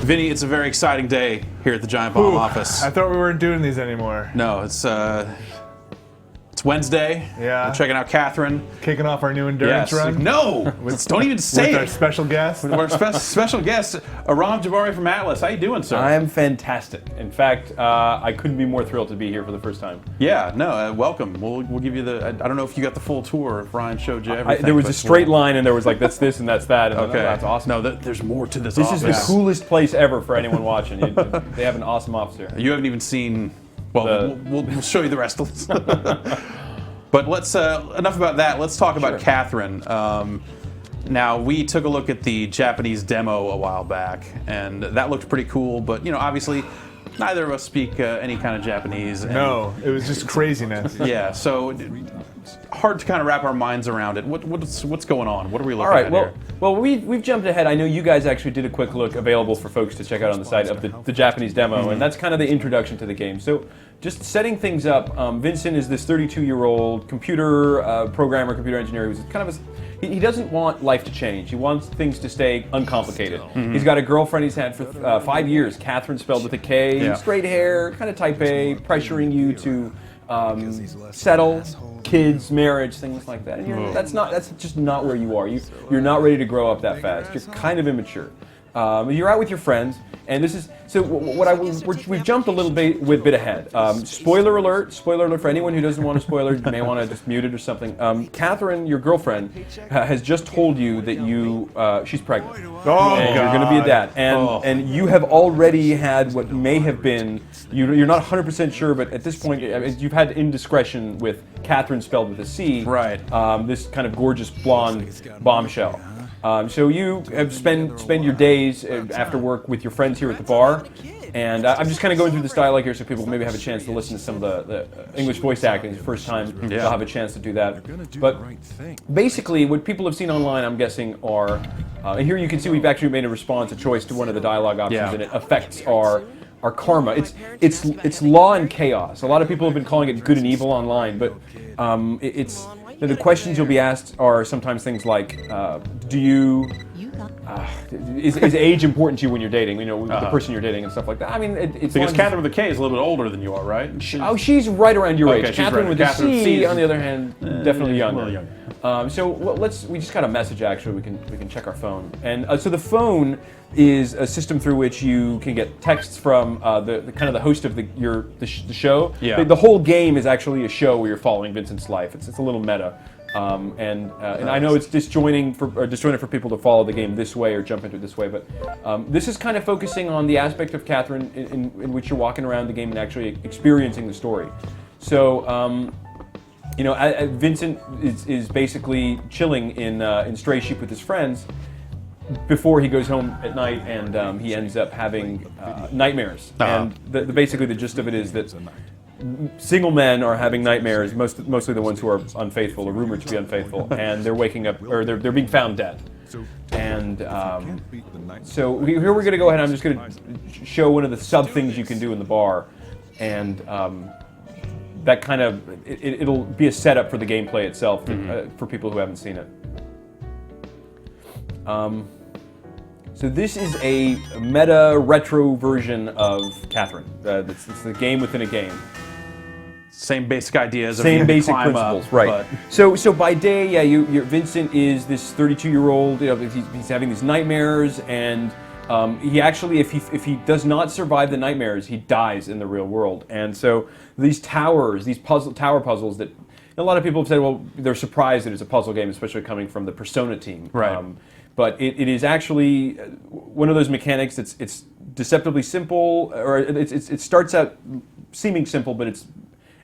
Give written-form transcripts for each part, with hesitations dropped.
Vinny, it's a very exciting day here at the Giant Bomb office. I thought we weren't doing these anymore. No, it's Wednesday. Yeah. We're checking out Catherine. Kicking off our new endurance run. No, don't even say with it. our special guest. With our special guest, Aram Jabari from Atlas. How you doing, sir? I'm fantastic. In fact, I couldn't be more thrilled to be here for the first time. Yeah, no, welcome. We'll give you the. I don't know if you got the full tour. If Ryan showed you everything. There was a straight line, and there was like that's this and that's that. And Okay, that's awesome. No, there's more to this. This office. is the coolest place ever for anyone watching. They have an awesome office here. You haven't even seen. Well, we'll show you the rest of this. But let's enough about that. Let's talk about Catherine. Now, we took a look at the Japanese demo a while back, and that looked pretty cool. But obviously, neither of us speak any kind of Japanese. No, it was just craziness. Yeah, so hard to kind of wrap our minds around it. What's going on? What are we looking at here? Well, we've jumped ahead. I know you guys actually did a quick look available for folks to check out on the site of the Japanese demo, and that's kind of the introduction to the game. So just setting things up, Vincent is this 32-year-old computer programmer, computer engineer who's kind of he doesn't want life to change. He wants things to stay uncomplicated. He's got a girlfriend he's had for 5 years, Catherine spelled with a K, straight hair, kind of type A, pressuring you to settle, kids, marriage, things like that. And that's just not where you are. You're not ready to grow up that fast. You're kind of immature. You're out with your friends, and this is so. We've jumped a little bit ahead. Spoiler alert! Spoiler alert for anyone who doesn't want a spoiler. You may want to just mute it or something. Catherine, your girlfriend, has just told you that she's pregnant. Oh, and you're going to be a dad, and you have already had what may have been. You're not 100% sure, but at this point, you've had indiscretion with Catherine spelled with a C. Right. This kind of gorgeous blonde bombshell. So you have spend your days after work with your friends here at the bar, and I'm just kind of going through this dialogue here so people maybe have a chance to listen to some of the English voice acting. It's the first time they'll have a chance to do that. But basically, what people have seen online, I'm guessing, are, and here you can see we've actually made a choice to one of the dialogue options, and it affects our karma. It's law and chaos. A lot of people have been calling it good and evil online, but it's. The questions you'll be asked are sometimes things like, is age important to you when you're dating? With the person you're dating and stuff like that. I mean, it's because Catherine with a K is a little bit older than you are, right? She's right around your age. Catherine with a C, is, on the other hand, definitely younger. A little younger. So we just got a message actually. We can check our phone, and so the phone is a system through which you can get texts from the kind of the host of the show. Yeah. The whole game is actually a show where you're following Vincent's life. It's a little meta. And I know it's disjointed for people to follow the game this way or jump into it this way, but this is kind of focusing on the aspect of Catherine in which you're walking around the game and actually experiencing the story. So, Vincent is basically chilling in Stray Sheep with his friends before he goes home at night, and he ends up having nightmares. And basically the gist of it is that single men are having nightmares, mostly the ones who are unfaithful or rumored to be unfaithful, and they're waking up, or they're being found dead. And so here we're going to go ahead. I'm just going to show one of the sub things you can do in the bar, and that kind of it'll be a setup for the gameplay itself for people who haven't seen it. So this is a meta retro version of Catherine. It's the game within a game. Same basic ideas. Same basic principles, right? So by day, Vincent is this 32-year-old. He's having these nightmares, and he actually, if he does not survive the nightmares, he dies in the real world. And so these towers, tower puzzles that a lot of people have said, well, they're surprised that it's a puzzle game, especially coming from the Persona team. Right. But it is actually one of those mechanics that's it's deceptively simple, or it starts out seeming simple, but it's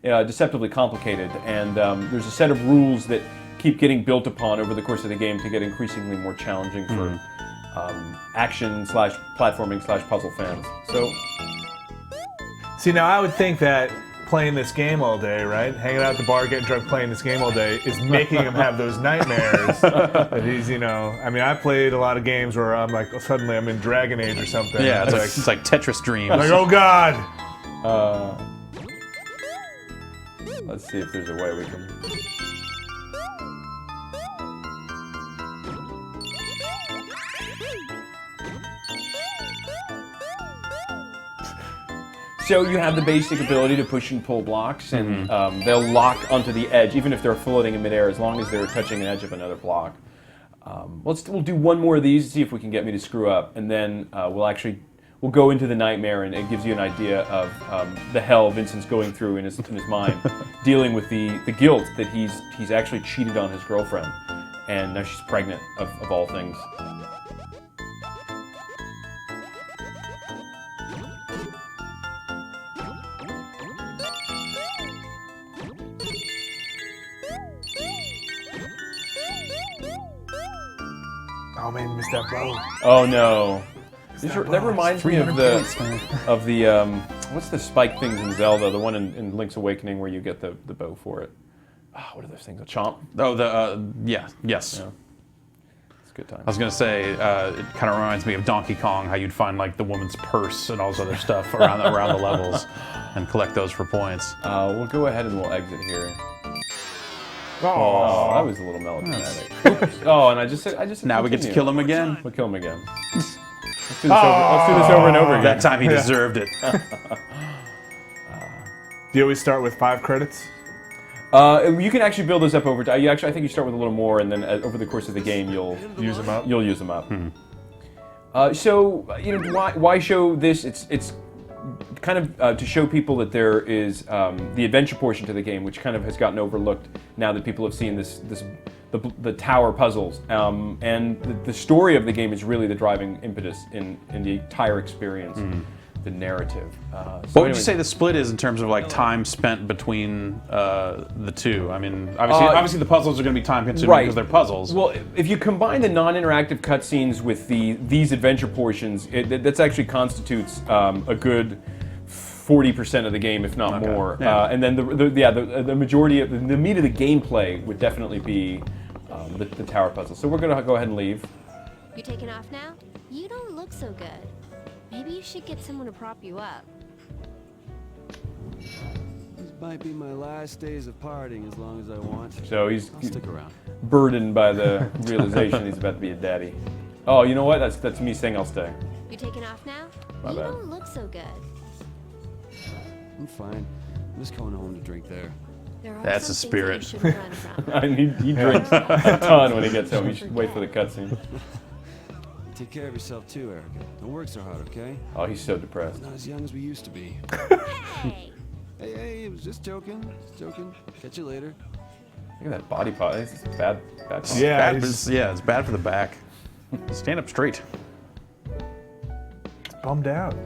deceptively complicated. And there's a set of rules that keep getting built upon over the course of the game to get increasingly more challenging for action/platforming/puzzle fans. So, see, now I would think that playing this game all day, right? Hanging out at the bar, getting drunk, playing this game all day is making him have those nightmares. That he's, I mean, I played a lot of games where I'm like, suddenly I'm in Dragon Age or something. Yeah, it's like Tetris Dreams. Like, oh God! Let's see if there's a way we can. So you have the basic ability to push and pull blocks, and they'll lock onto the edge, even if they're floating in midair, as long as they're touching an edge of another block. We'll do one more of these, see if we can get me to screw up, and then we'll go into the nightmare, and it gives you an idea of the hell Vincent's going through in his mind, dealing with the guilt that he's actually cheated on his girlfriend, and now she's pregnant of all things. Oh man, you missed that bow. Oh no. That reminds me of points, what's the spike things in Zelda? The one in Link's Awakening where you get the bow for it. What are those things? A chomp? Oh, yes. Yeah. It's a good time. I was gonna say, it kind of reminds me of Donkey Kong, how you'd find like the woman's purse and all this other stuff around the levels, and collect those for points. We'll go ahead and we'll exit here. Oh, That was a little melodramatic. Oops. Oh, and I just said Now we get to kill him again. We'll kill him again. Let's do this over and over again. That time he deserved it. Do you always start with 5 credits? You can actually build this up over time. I think you start with a little more, and then over the course of the game, you'll Use them up? You'll use them up. So why show this? It's kind of to show people that there is the adventure portion to the game, which kind of has gotten overlooked now that people have seen the tower puzzles, and the story of the game is really the driving impetus in the entire experience, the narrative. What would you say the split is in terms of like time spent between the two? I mean, obviously the puzzles are going to be time consuming because they're puzzles. Well, if you combine the non-interactive cutscenes with these adventure portions, that actually constitutes a good 40% of the game, if not more. Yeah. And then the majority of the meat of the gameplay would definitely be the tower puzzle. So we're going to go ahead and leave. You taking off now? You don't look so good. Maybe you should get someone to prop you up. This might be my last days of partying as long as I want. So he's I'll stick around. burdened by the realization he's about to be a daddy. Oh, you know what? That's me saying I'll stay. You taking off now? My You bad. don't look so good. I'm fine. I'm just going home to drink there. There are That's some the things that you shouldn't run from. I mean, he drinks a ton when he gets home. You should wait for the cutscene. Take care of yourself too, Erica. Don't work so hard, okay? Oh, he's so depressed. Not as young as we used to be. Hey! Hey, it was just joking. Just joking. Catch you later. Look at that body pot. It's bad. Yeah, It's bad for the back. Stand up straight. bummed out.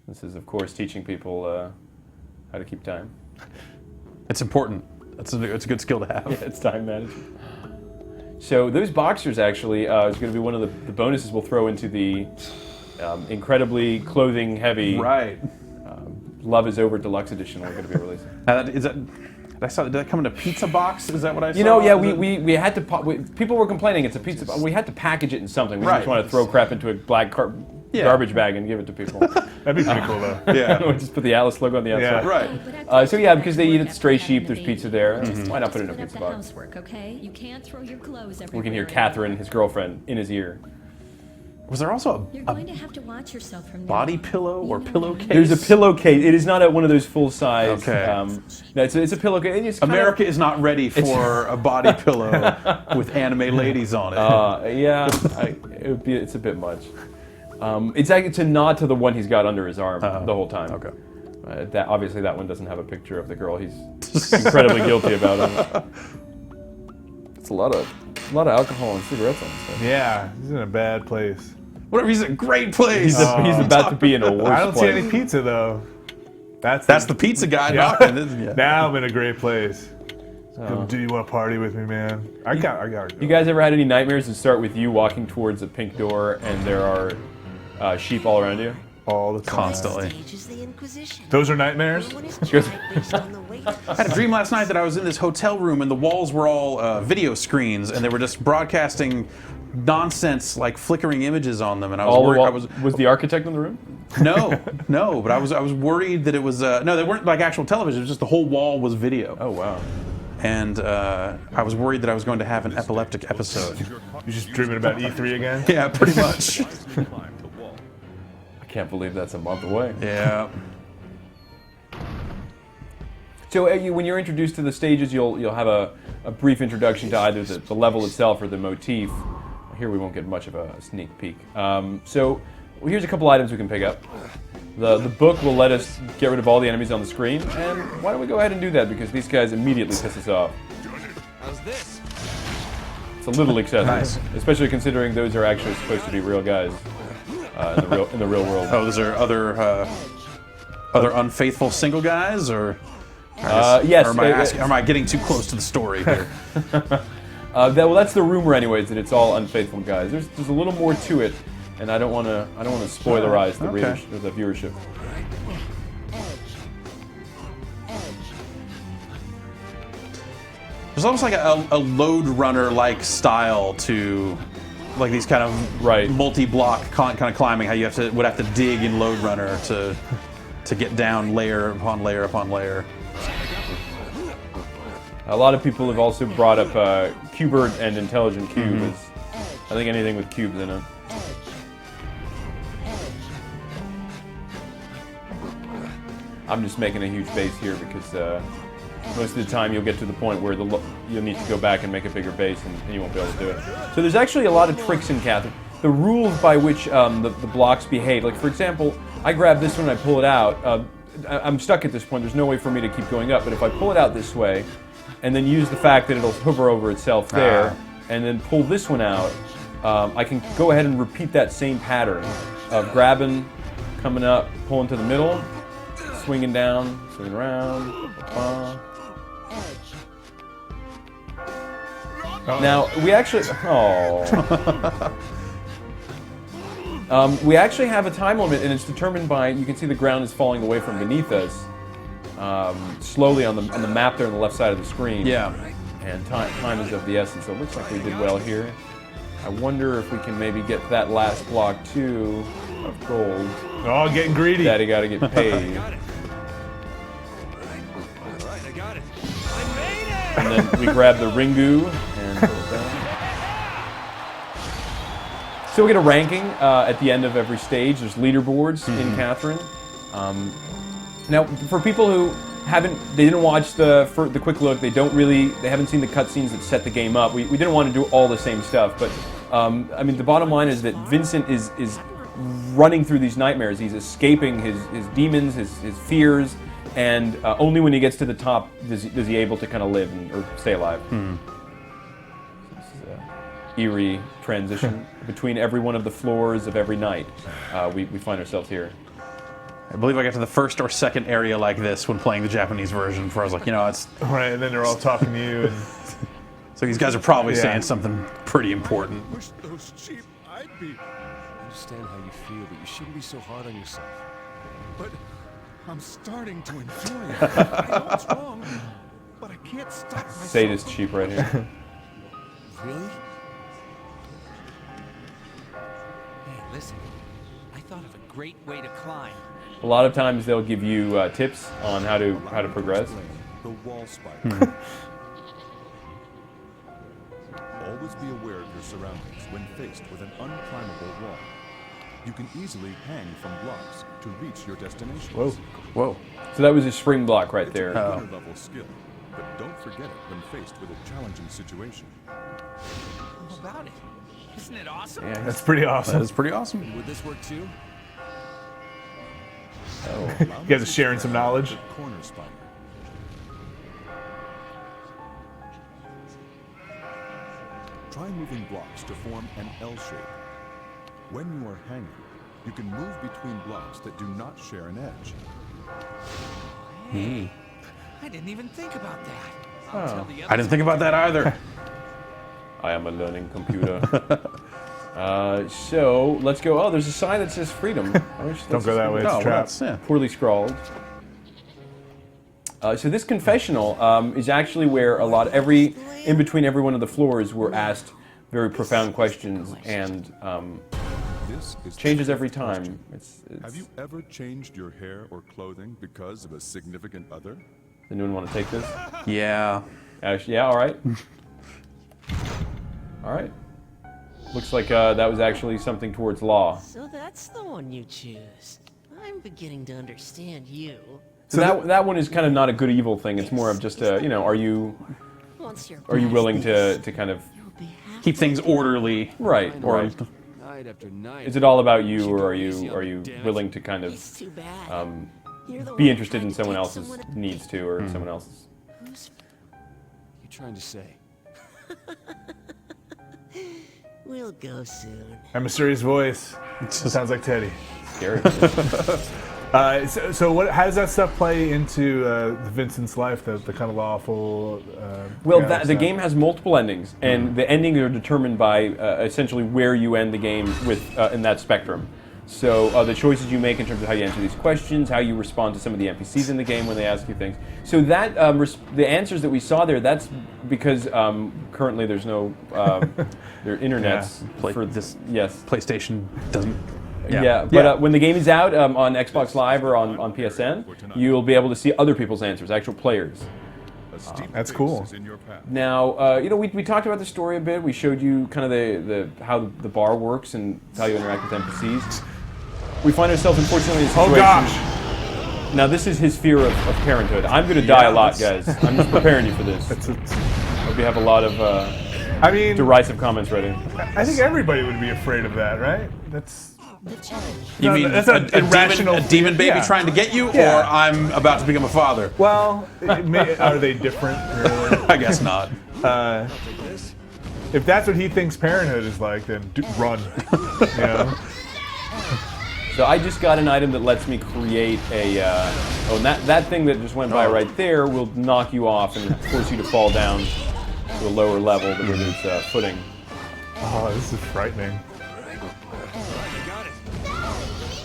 This is, of course, teaching people how to keep time. It's important. It's a good skill to have. Yeah, it's time management. So those boxers actually is going to be one of the bonuses we'll throw into the incredibly clothing-heavy Right. Love is Over Deluxe Edition we're going to be releasing. Did that come in a pizza box? Is that what I saw? You know, yeah, we had to. People were complaining it's a pizza box. We had to package it in something. We didn't just want to throw crap into a black garbage bag and give it to people. That'd be pretty cool though. Yeah. We just put the Atlas logo on the outside. Right. So yeah, because they eat at Stray Sheep, there's pizza there. Why not put it in a pizza box? Housework, okay? You can't throw your clothes everywhere. We can hear Catherine, his girlfriend, in his ear. Was there also You're a going to have to watch yourself from now body on. pillow or You know pillowcase? There's a pillowcase. It is not one of those full size. Okay. No, it's a pillowcase. It's kind America is not ready for a body pillow with anime ladies on it. yeah, it's a bit much. It's a nod to the one he's got under his arm the whole time. Okay. Obviously that one doesn't have a picture of the girl he's incredibly guilty about. It's a lot of alcohol and cigarettes on this thing. Yeah, he's in a bad place. Whatever, he's a great place. He's about to be in a worse I don't see place. any pizza though. That's the pizza guy Yeah. knocking, isn't it? Now I'm in a great place. Do you want to party with me, man? I got to go. You guys ever had any nightmares that start with you walking towards a pink door and there are sheep all around you? all the time. Constantly. Stage is the Inquisition. Those are nightmares? No one is tried based on the weight. I had a dream last night that I was in this hotel room and the walls were all video screens and they were just broadcasting nonsense, like flickering images on them. And I was worried. Was the architect in the room? No, but I was worried that it was no, they weren't like actual television. It was just the whole wall was video. Oh wow. And I was worried that I was going to have an epileptic episode. You're just dreaming about E3 again? Yeah, pretty much. I can't believe that's a month away. Yeah. So when you're introduced to the stages, you'll have a brief introduction to either the level itself or the motif. Here we won't get much of a sneak peek. So here's a couple items we can pick up. The book will let us get rid of all the enemies on the screen, and why don't we go ahead and do that, because these guys immediately piss us off. How's this? It's a little excessive, Nice. Especially considering those are actually supposed to be real guys in the real world. Oh, those are other unfaithful single guys, or yes. Or am I getting too close to the story here? That's the rumor, anyways, that it's all unfaithful guys. There's a little more to it, and I don't want to spoilerize the Okay. the viewership. There's almost like a Lode Runner-like style to, like these kind of Right. multi-block kind of climbing. How you would have to dig in Lode Runner to get down layer upon layer upon layer. A lot of people have also brought up Qbert and Intelligent Cube as, I think, anything with cubes in it. I'm just making a huge base here because most of the time you'll get to the point where you'll need to go back and make a bigger base, and you won't be able to do it. So there's actually a lot of tricks in Catherine. The rules by which the blocks behave, like for example, I grab this one and I pull it out. I'm stuck at this point, there's no way for me to keep going up, but if I pull it out this way, and then use the fact that it'll hover over itself there, and then pull this one out, I can go ahead and repeat that same pattern of grabbing, coming up, pulling to the middle, swinging down, swinging around. Now, we actually... we actually have a time limit, and it's determined by... You can see the ground is falling away from beneath us. Slowly on the map there on the left side of the screen. Yeah. And time is of the essence, so it looks like we did well here. I wonder if we can maybe get that last block too of gold. Oh, getting greedy. Daddy gotta get paid. And then we grab the Ringu and put it down. So we get a ranking at the end of every stage. There's leaderboards in Catherine. Now, for people who they didn't watch the quick look, they haven't seen the cutscenes that set the game up. We didn't want to do all the same stuff, but I mean, the bottom line is that Vincent is running through these nightmares. He's escaping his demons, his fears, and only when he gets to the top is he able to kind of live or stay alive. This is an eerie transition between every one of the floors of every night. We find ourselves here. I believe I got to the first or second area like this when playing the Japanese version, where I was like, it's... Right, and then they're all talking to you. And So these guys are probably Yeah. saying something pretty important. Wish those cheap I'd be. I understand how you feel, but you shouldn't be so hard on yourself. But I'm starting to enjoy it. I know it's wrong, but I can't stop myself. Sadist sheep right here. Really? Hey, listen. I thought of a great way to climb. A lot of times they'll give you tips on how to progress. The wall spider. Always be aware of your surroundings when faced with an unclimbable wall. You can easily hang from blocks to reach your destination. Whoa. So that was a spring block right there. Beginner level skill, but don't forget it when faced with a challenging situation. How about it? Isn't it awesome? Yeah, that's pretty awesome. That is pretty awesome. Would this work too? You guys are sharing some knowledge. The corner spider. Try moving blocks to form an L shape. When you are hanging, you can move between blocks that do not share an edge. I didn't even think about that. I'll tell the others. I didn't think about that either. I am a learning computer. So let's go. Oh, there's a sign that says freedom. Don't go that way, it's a trap. Poorly scrawled. So this confessional is actually where in between every one of the floors, we're asked very profound questions, and This is changes every time. Have you ever changed your hair or clothing because of a significant other? Anyone want to take this? Yeah. Actually, yeah. All right. All right. Looks like that was actually something towards law. So that's the one you choose. I'm beginning to understand you. So that one is kind of not a good evil thing. It's more of just a, you know, are you willing to kind of Keep things orderly. right? Or Night after night. Is it all about you, or are you willing to kind of It's too bad. You're the be one interested trying in to someone take else's someone- needs too, or someone else's? Who's You trying to say? We'll go soon. That mysterious voice. Sounds like Teddy. Scary. So what? How does that stuff play into Vincent's life? The kind of lawful. Well, yeah, the stuff? game has multiple endings, and the endings are determined by essentially where you end the game with in that spectrum. So the choices you make in terms of how you answer these questions, how you respond to some of the NPCs in the game when they ask you things. So that the answers that we saw there, that's because currently there's no their internets for this. Yes. PlayStation doesn't. Yeah, but when the game is out on Xbox Live or on PSN, you'll be able to see other people's answers, actual players. A steep That's pace cool. is in your path. Now, you know, we talked about the story a bit. We showed you kind of the how the bar works and how you interact with NPCs. We find ourselves, unfortunately, in a situation. Oh gosh! Now, this is his fear of parenthood. I'm going to die a lot, guys. I'm just preparing you for this. Hope you have a lot of I mean, derisive comments ready. I think everybody would be afraid of that, right? That's. You No, mean that's a an irrational demon fear. baby Yeah. trying to get you, Yeah. or I'm about to become a father? Well, are they different? Really? I guess not. If that's what he thinks parenthood is like, then run. You know? So I just got an item that lets me create a. And that thing that just went by right there will knock you off and force you to fall down to a lower level where there's footing. Oh, this is frightening.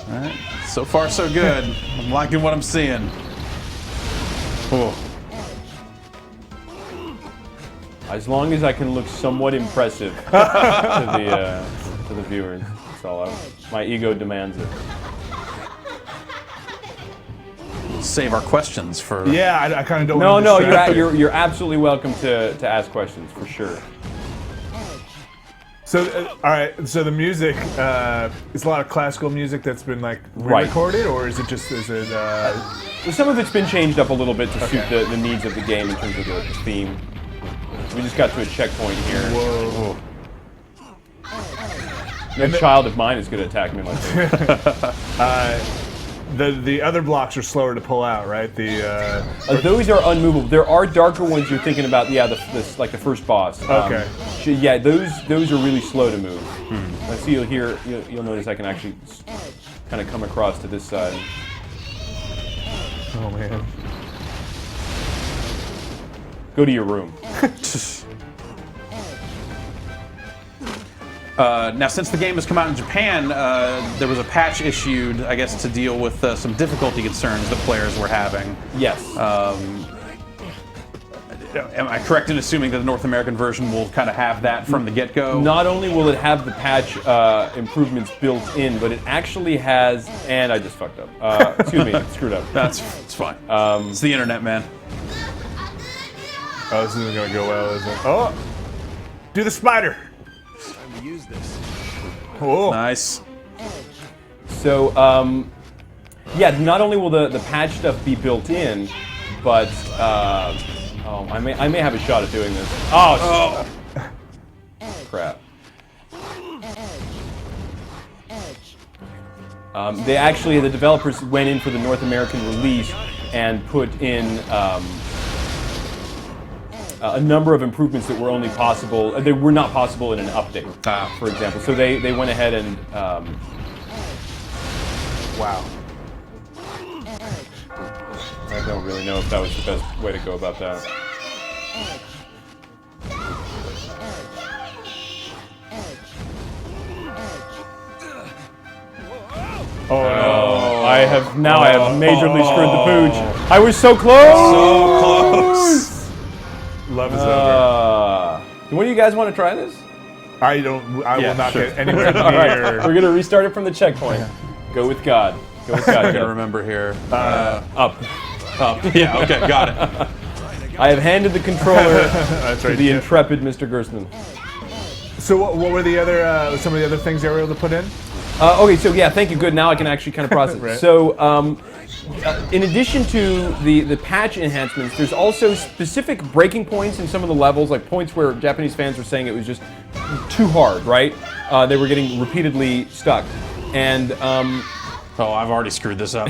All right. So far, so good. I'm liking what I'm seeing. Oh. As long as I can look somewhat impressive to the viewers, that's all. My ego demands it. Save our questions for. Yeah, I kind of don't. No, want no, to distract you. you're absolutely welcome to ask questions for sure. So, all right. So the music is a lot of classical music that's been like Right. re-recorded, or is it just Some of it's been changed up a little bit to suit the needs of the game in terms of the theme. We just got to a checkpoint here. Whoa. No child of mine is going to attack me like this. The other blocks are slower to pull out, right? Those are unmovable. There are darker ones you're thinking about. Yeah, like the first boss. Okay. Yeah, those are really slow to move. So you'll notice I can actually kind of come across to this side. Oh man. Go to your room. Now, since the game has come out in Japan, there was a patch issued, I guess, to deal with some difficulty concerns that players were having. Yes. Am I correct in assuming that the North American version will kind of have that from the get-go? Not only will it have the patch improvements built in, but it actually has. And I just fucked up. Excuse me, screwed up. It's fine. It's the internet, man. Oh, this isn't gonna go well, is it? Oh, do the spider. Time to use this. Whoa. Nice. So, yeah, not only will the patch stuff be built in, but I may have a shot at doing this. Oh. Crap. The developers went in for the North American release and put in a number of improvements that were only possible. They were not possible in an update, for example. So they went ahead and. Wow. I don't really know if that was the best way to go about that. Oh no. I have majorly screwed the pooch. I was so close. So close. Love is over. One of you guys want to try this? I will not sure. get anywhere All right, near. we're gonna restart it from the checkpoint. Go with God. Go with God. I gotta Jeff. remember here. Up. Yeah, okay, got it. I have handed the controller That's to right. the intrepid Mr. Gerstmann. So what were the other some of the other things they were able to put in? Okay, so yeah, thank you. Good. Now I can actually kind of process. Right. So, in addition to the patch enhancements, there's also specific breaking points in some of the levels, like points where Japanese fans were saying it was just too hard, right? They were getting repeatedly stuck, and Oh, I've already screwed this up.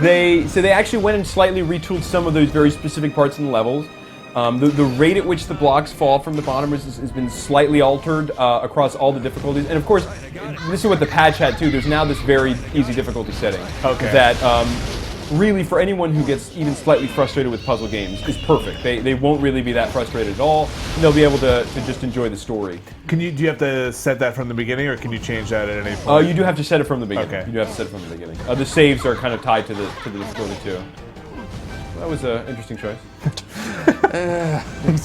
they actually went and slightly retooled some of those very specific parts in the levels. The rate at which the blocks fall from the bottom has been slightly altered across all the difficulties. And of course, this is what the patch had too. There's now this very easy difficulty setting. Okay. That really, for anyone who gets even slightly frustrated with puzzle games, is perfect. They won't really be that frustrated at all. They'll be able to just enjoy the story. Do you have to set that from the beginning, or can you change that at any point? You do have to set it from the beginning. Okay. You do have to set it from the beginning. The saves are kind of tied to the difficulty too. That was an interesting choice.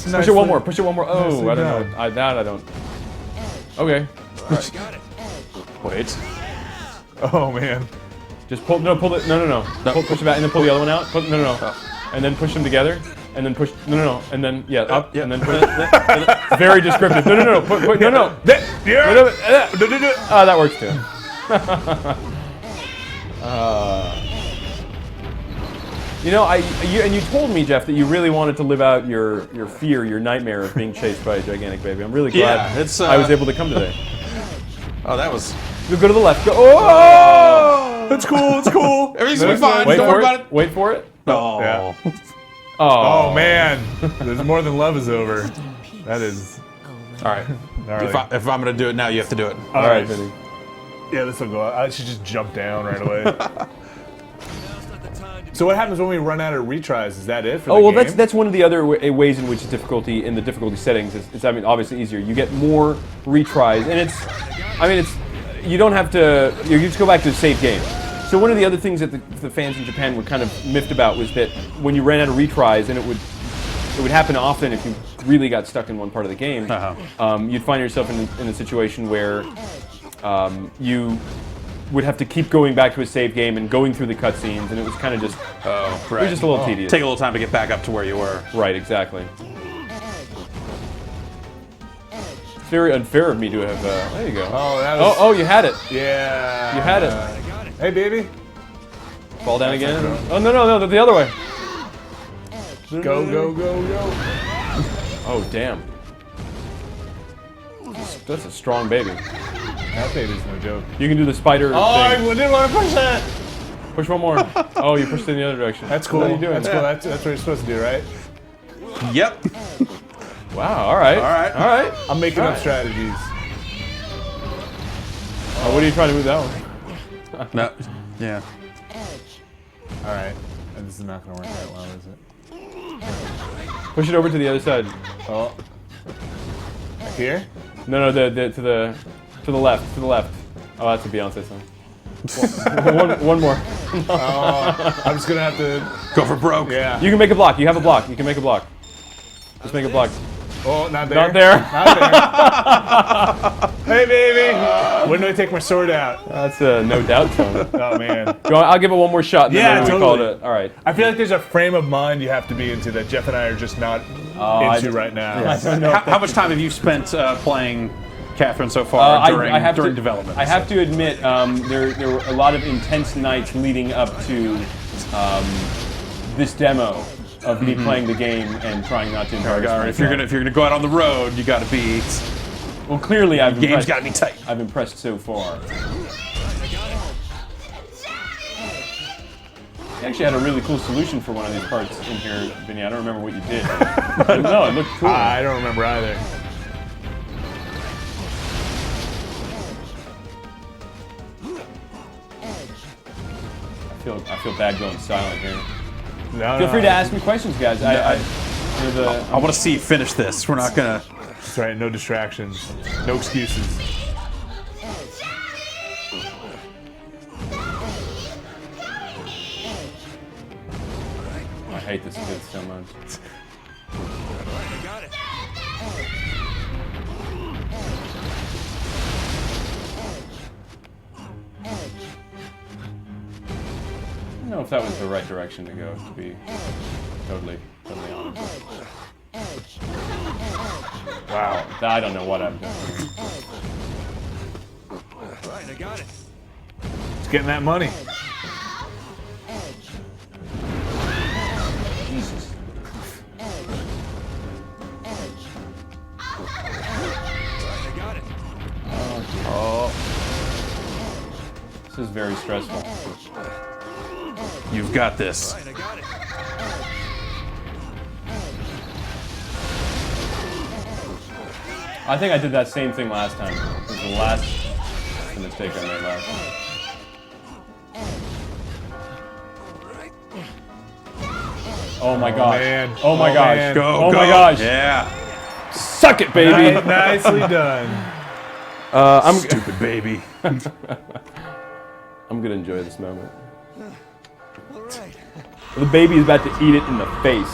Push it one more. Push it one more. Oh, I don't know. I don't. Okay. Wait. Oh man. Just pull. No, pull it. No. Push it back, and then pull the other one out. No. And then push them together, and then push. No. And then up, and then push. Very descriptive. No. No. That works too. You know, you told me, Jeff, that you really wanted to live out your fear, your nightmare of being chased by a gigantic baby. I'm really glad I was able to come today. Oh, that was... Go to the left. Go. Oh! It's cool, it's cool. Everything's gonna be fine. Wait Don't worry about it. Wait for it. Oh. Yeah. Oh. Oh man. There's more than love is over. That is. All right. If I'm gonna do it now, you have to do it. All right. Vinny. Yeah, this will go out. I should just jump down right away. So what happens when we run out of retries? Is that it for the game? That's one of the other ways in which difficulty in the difficulty settings is obviously easier. You get more retries, and you don't have to. You just go back to the save game. So one of the other things that the fans in Japan were kind of miffed about was that when you ran out of retries, and it would happen often if you really got stuck in one part of the game, you'd find yourself in a situation where you would have to keep going back to a save game and going through the cutscenes, and it was kind of just it was just a little tedious. Take a little time to get back up to where you were. Right, exactly. It's very unfair of me to have. There you go. Oh, that was, oh, you had it. Yeah. You had it. Hey, baby. Fall down again. Oh no, the other way. Go. Oh damn. That's a strong baby. That baby's no joke. You can do the spider thing. I didn't want to push that. Push one more. Oh, you pushed it in the other direction. That's cool. What are you doing? That's cool. That's what you're supposed to do, right? Yep. Wow. All right. I'm making up strategies. Oh, what are you trying to move that one? No. Yeah. All right. This is not going to work that well, is it? Push it over to the other side. Oh. Back here? No, to the left. To the left. Oh, that's a Beyonce song. one more. Oh, I'm just gonna have to Go for broke. Yeah. You can make a block. You have a block. You can make a block. Just make a block. Oh, not there. Not there. Not there. Hey, baby. When do I take my sword out? That's a no doubt song. Oh man. I'll give it one more shot. And Yeah, then we totally. call it. All right. I feel like there's a frame of mind you have to be into that Jeff and I are just not into right now. I don't know. How much time have you spent playing Catherine so far during development? I have to admit, there were a lot of intense nights leading up to this demo of me playing the game and trying not to embarrass myself. If you're gonna go out on the road, you got to be. Well, clearly I've Game's got to be tight. I've impressed so far. You actually had a really cool solution for one of these parts in here, Vinny. I don't remember what you did. But no, it looked cool. I don't remember either. I feel bad going silent here. No, Feel free to ask me questions, guys. I want to see you finish this. We're not gonna. That's right. No distractions. No excuses. I hate this kid so much. I don't know if that was the right direction to go, to be totally honest. Wow. I don't know what I'm doing. Right, I got it. It's getting that money. Jesus. I got it. Oh, This is very stressful. you've got this. Right, I got it. I think I did that same thing last time. It was the last mistake I made last time. Oh my gosh. Man. Oh my Oh, gosh. man. Go, Oh go. my gosh. Yeah. Suck it, baby. Nicely done. I'm Stupid baby. I'm gonna enjoy this moment. All right. The baby is about to eat it in the face.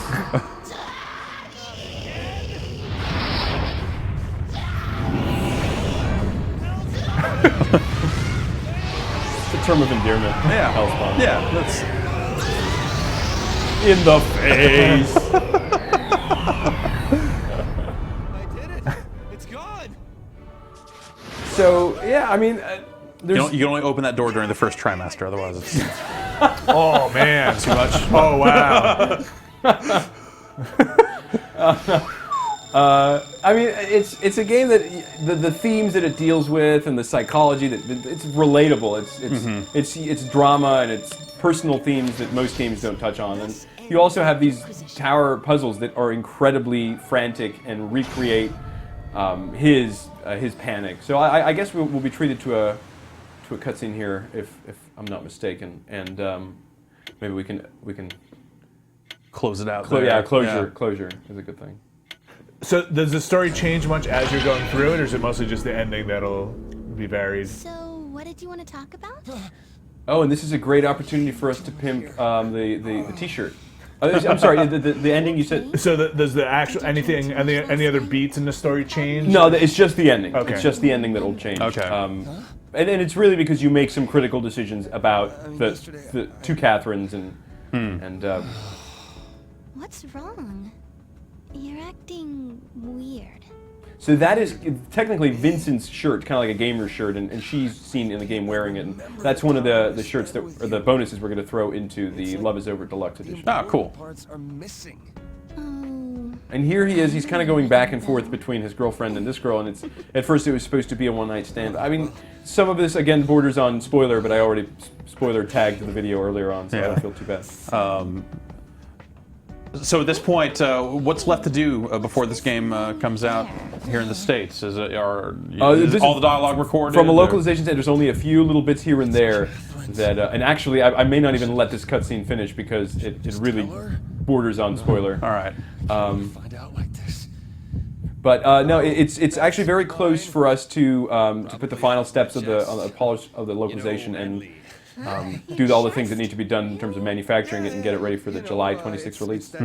It's a term of endearment. Yeah. Hellspawn. Yeah. That's. In the face. I did it. It's gone. So yeah, I mean, there's You can only open that door during the first trimester, otherwise it's Oh man. too much. Oh wow. I mean, it's a game that the themes that it deals with and the psychology that it's relatable. It's drama and it's personal themes that most games don't touch on. And you also have these tower puzzles that are incredibly frantic and recreate his panic. So I guess we'll be treated to a cutscene here if I'm not mistaken, and maybe we can Close it out. closure is a good thing. So does the story change much as you're going through it, or is it mostly just the ending that'll be varied? So, what did you want to talk about? Oh, and this is a great opportunity for us to pimp the T-shirt. I'm sorry, the ending you said. So does the actual anything any other beats in the story change? No, it's just the ending. Okay. It's just the ending that'll change. Okay. And it's really because you make some critical decisions about the two Catherines and What's wrong? You're acting weird. so that is technically Vincent's shirt, kind of like a gamer's shirt, and she's seen in the game wearing it. And that's one of the shirts or the bonuses we're going to throw into the Love Is Over Deluxe edition. Ah, cool. Parts are missing. Oh, And here he is. He's kind of going back and forth between his girlfriend and this girl. And it's at first it was supposed to be a one-night stand. I mean, some of this again borders on spoiler, but I already spoiler tagged the video earlier on, so I Yeah. don't feel too bad. So at this point, what's left to do before this game comes out here in the States? Is all the dialogue recorded? From a or- localization standpoint, there's only a few little bits here and there that, and actually, I may not even let this cutscene finish because it really borders on spoiler. All right. Find out like this. But no, it's actually very close for us to put the final steps of the polish of the localization and do all the things that need to be done in terms of manufacturing it and get it ready for the July 26th release.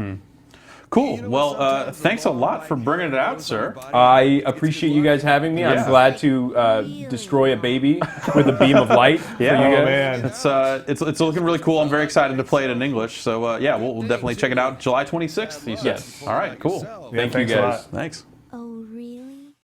Cool. Well, thanks a lot for bringing it out, sir. I appreciate you guys having me. Yeah. I'm glad to destroy a baby with a beam of light for you Yeah. guys. man. It's looking really cool. I'm very excited to play it in English. So yeah, we'll definitely check it out July 26th. You said. Yes. All right. Cool. Yeah, Thank you thanks a lot. guys. Thanks.